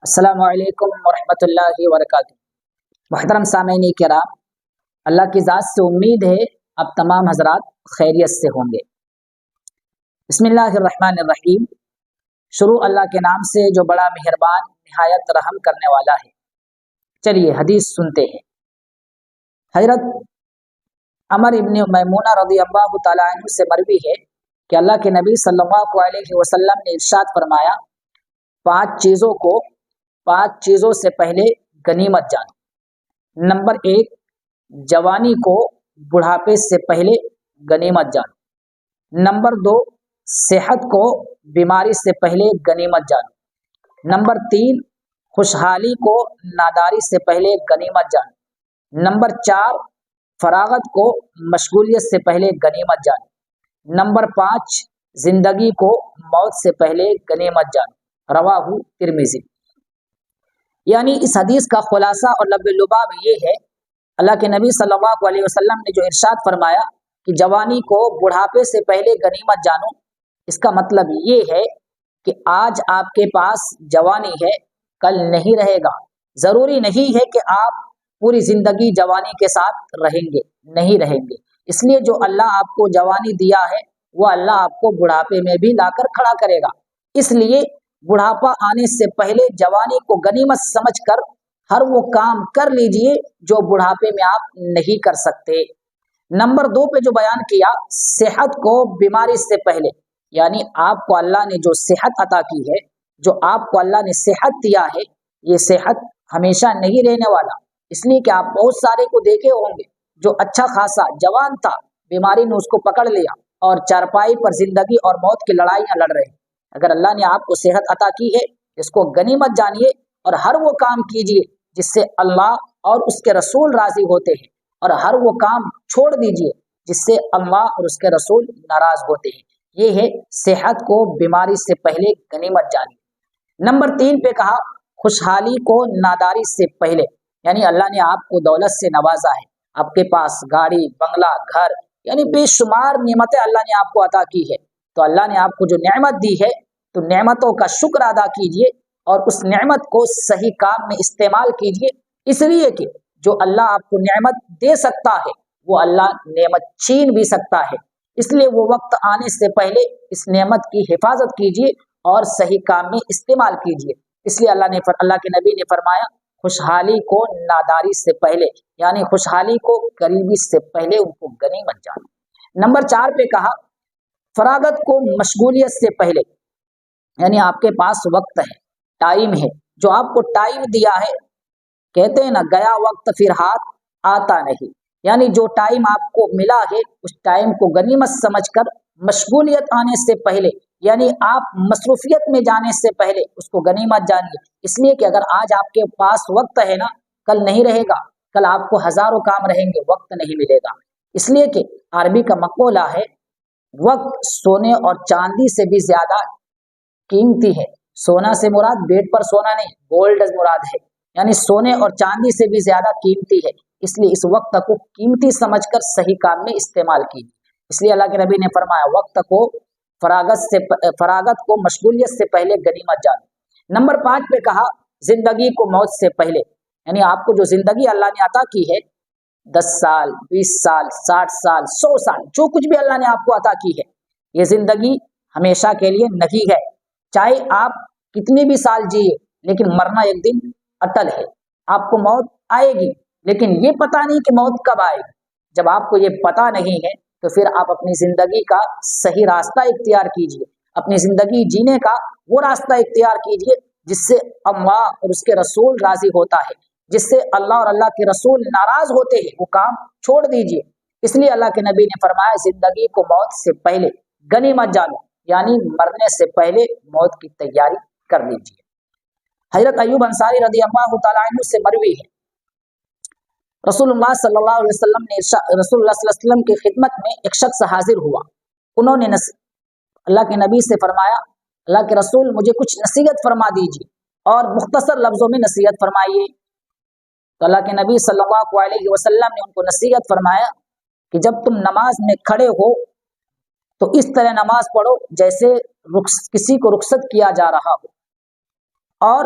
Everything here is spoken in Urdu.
السلام علیکم ورحمۃ اللہ وبرکاتہ۔ محترم سامعین کرام، اللہ کی ذات سے امید ہے اب تمام حضرات خیریت سے ہوں گے۔ بسم اللہ الرحمن الرحیم۔ شروع اللہ کے نام سے جو بڑا مہربان نہایت رحم کرنے والا ہے۔ چلیے حدیث سنتے ہیں۔ حضرت عمر ابن میمونہ رضی اللہ تعالیٰ عنہ سے مروی ہے کہ اللہ کے نبی صلی اللہ علیہ وسلم نے ارشاد فرمایا، پانچ چیزوں سے پہلے غنیمت جانو۔ نمبر 1، جوانی کو بڑھاپے سے پہلے غنیمت جانو۔ نمبر 2، صحت کو بیماری سے پہلے غنیمت جانو۔ نمبر 3، خوشحالی کو ناداری سے پہلے غنیمت جانو۔ نمبر 4، فراغت کو مشغولیت سے پہلے غنیمت جانو۔ نمبر 5، زندگی کو موت سے پہلے غنیمت جانو۔ رواہ ترمذی۔ یعنی اس حدیث کا خلاصہ اور لب لباب یہ ہے، اللہ کے نبی صلی اللہ علیہ وسلم نے جو ارشاد فرمایا کہ جوانی کو بڑھاپے سے پہلے غنیمت جانو، اس کا مطلب یہ ہے کہ آج آپ کے پاس جوانی ہے، کل نہیں رہے گا۔ ضروری نہیں ہے کہ آپ پوری زندگی جوانی کے ساتھ رہیں گے، نہیں رہیں گے۔ اس لیے جو اللہ آپ کو جوانی دیا ہے وہ اللہ آپ کو بڑھاپے میں بھی لا کر کھڑا کرے گا۔ اس لیے بڑھاپا آنے سے پہلے جوانی کو غنیمت سمجھ کر ہر وہ کام کر لیجئے جو بڑھاپے میں آپ نہیں کر سکتے۔ نمبر 2 پہ جو بیان کیا، صحت کو بیماری سے پہلے، یعنی آپ کو اللہ نے جو صحت عطا کی ہے، جو آپ کو اللہ نے صحت دیا ہے، یہ صحت ہمیشہ نہیں رہنے والا۔ اس لیے کہ آپ بہت سارے کو دیکھے ہوں گے جو اچھا خاصا جوان تھا، بیماری نے اس کو پکڑ لیا اور چارپائی پر زندگی اور موت کی لڑائیاں لڑ رہے ہیں۔ اگر اللہ نے آپ کو صحت عطا کی ہے، اس کو غنیمت جانیے اور ہر وہ کام کیجیے جس سے اللہ اور اس کے رسول راضی ہوتے ہیں، اور ہر وہ کام چھوڑ دیجیے جس سے اللہ اور اس کے رسول ناراض ہوتے ہیں۔ یہ ہے صحت کو بیماری سے پہلے غنیمت جانیے۔ نمبر 3 پہ کہا، خوشحالی کو ناداری سے پہلے، یعنی اللہ نے آپ کو دولت سے نوازا ہے، آپ کے پاس گاڑی، بنگلہ، گھر، یعنی بے شمار نعمتیں اللہ نے آپ کو عطا کی ہے۔ تو اللہ نے آپ کو جو نعمت دی ہے تو نعمتوں کا شکر ادا کیجئے اور اس نعمت کو صحیح کام میں استعمال کیجئے، اس لیے کہ جو اللہ آپ کو نعمت دے سکتا ہے وہ اللہ نعمت چھین بھی سکتا ہے۔ اس لیے وہ وقت آنے سے پہلے اس نعمت کی حفاظت کیجئے اور صحیح کام میں استعمال کیجئے۔ اس لیے اللہ کے نبی نے فرمایا، خوشحالی کو ناداری سے پہلے، یعنی خوشحالی کو غریبی سے پہلے ان کو غنیمت جانو۔ نمبر 4 پہ کہا، فراغت کو مشغولیت سے پہلے، یعنی آپ کے پاس وقت ہے، ٹائم ہے، جو آپ کو ٹائم دیا ہے، کہتے ہیں نا، گیا وقت پھر ہاتھ آتا نہیں، یعنی جو ٹائم آپ کو ملا ہے اس ٹائم کو غنیمت سمجھ کر مشغولیت آنے سے پہلے، یعنی آپ مصروفیت میں جانے سے پہلے اس کو غنیمت جانیے۔ اس لیے کہ اگر آج آپ کے پاس وقت ہے نا، کل نہیں رہے گا، کل آپ کو ہزاروں کام رہیں گے، وقت نہیں ملے گا۔ اس لیے کہ عربی کا مقولہ ہے، وقت سونے اور چاندی سے بھی زیادہ قیمتی ہے۔ سونا سے مراد بیڈ پر سونا نہیں، گولڈ مراد ہے، یعنی سونے اور چاندی سے بھی زیادہ قیمتی ہے۔ اس لیے اس وقت کو قیمتی سمجھ کر صحیح کام میں استعمال کیجیے۔ اس لیے اللہ کے نبی نے فرمایا، وقت کو فراغت کو مشغولیت سے پہلے غنیمت جانو۔ نمبر 5 پہ کہا، زندگی کو موت سے پہلے، یعنی آپ کو جو زندگی اللہ نے عطا کی ہے، 10 سال، 20 سال، 60 سال، 100 سال، جو کچھ بھی اللہ نے آپ کو عطا کی ہے، یہ زندگی ہمیشہ کے لیے نہیں ہے۔ چاہے آپ کتنی بھی سال جیے، لیکن مرنا ایک دن اٹل ہے۔ آپ کو موت آئے گی، لیکن یہ پتہ نہیں کہ موت کب آئے گی۔ جب آپ کو یہ پتہ نہیں ہے تو پھر آپ اپنی زندگی کا صحیح راستہ اختیار کیجیے، اپنی زندگی جینے کا وہ راستہ اختیار کیجیے جس سے اللہ اور اس کے رسول راضی ہوتا ہے، جس سے اللہ اور اللہ کے رسول ناراض ہوتے ہیں، وہ کام چھوڑ دیجیے۔ اس لیے اللہ کے نبی نے فرمایا، زندگی کو موت سے پہلے غنیمت جانو، یعنی مرنے سے پہلے موت کی تیاری کر لیجیے۔ حضرت ایوب انصاری رضی اللہ تعالیٰ عنہ سے مروی ہے، رسول اللہ صلی اللہ علیہ وسلم نے رسول اللہ صلی اللہ علیہ وسلم کی خدمت میں ایک شخص حاضر ہوا۔ انہوں نے اللہ کے نبی سے فرمایا، اللہ کے رسول مجھے کچھ نصیحت فرما دیجیے اور مختصر لفظوں میں نصیحت فرمائیے۔ تو اللہ کے نبی صلی اللہ علیہ وسلم نے ان کو نصیحت فرمایا کہ جب تم نماز میں کھڑے ہو تو اس طرح نماز پڑھو جیسے کسی کو رخصت کیا جا رہا ہو، اور